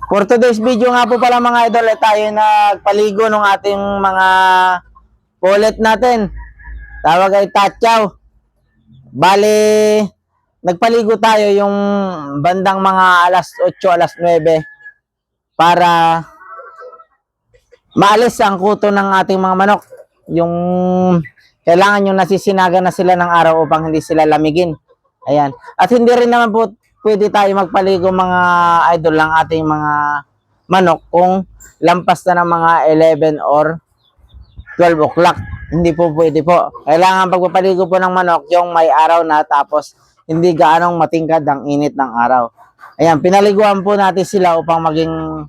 For today's video nga po pala mga idol, tayo nagpaligo ng ating mga pullet natin. Tawag ay tatyaw. Bali, nagpaligo tayo yung bandang mga alas 8, alas 9 para maalis ang kuto ng ating mga manok. Yung kailangan yung nasisinaga na sila ng araw upang hindi sila lamigin. Ayan. At hindi rin naman po pwede tayo magpaligo mga idol lang ating mga manok kung lampas na ng mga 11 or 12 o'clock. Hindi po pwede po. Kailangan pagpapaligo po ng manok yung may araw na tapos hindi gaanong matingkad ang init ng araw. Ayan, pinaliguan po natin sila upang maging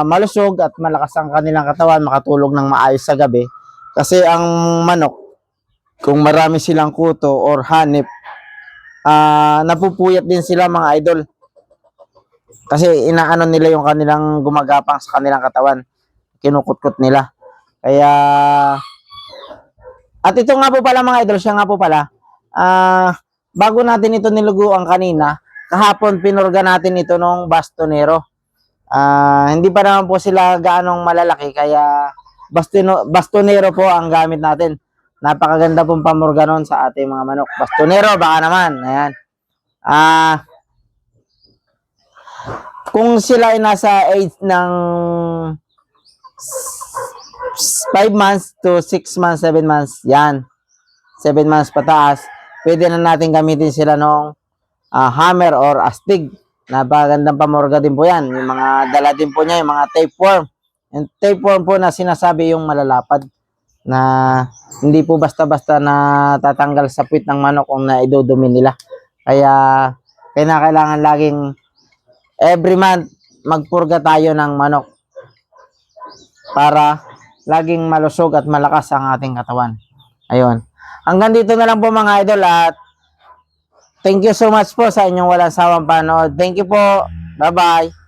malusog at malakas ang kanilang katawan, makatulog ng maayos sa gabi. Kasi ang manok, kung marami silang kuto or hanip, napupuyat din sila mga idol. Kasi inaano nila yung kanilang gumagapang sa kanilang katawan. Kinukutkot nila. Kaya, at ito nga po pala mga idol, siya nga po pala, bago natin ito niluguan kanina, kahapon pinurga natin ito nung bastonero. Hindi pa naman po sila gaanong malalaki, kaya bastonero po ang gamit natin. Napakaganda pong pamurga nun sa ating mga manok. Bastonero, baka naman. Ayan. Kung sila ay nasa age ng 5 months to 6 months, 7 months, yan. 7 months pataas, pwede na natin gamitin sila ng hammer or astig. Napakagandang pamurga din po yan. Yung mga dala din po niya, yung mga tapeworm. Yung tapeworm po na sinasabi yung malalapad na hindi po basta-basta na tatanggal sa puwit ng manok kung naidudumi nila. Kaya kailangan laging every month magpurga tayo ng manok para laging malusog at malakas ang ating katawan. Ayun. Hanggang dito na lang po mga idol at thank you so much po sa inyong walang sawang panood. Thank you po. Bye-bye.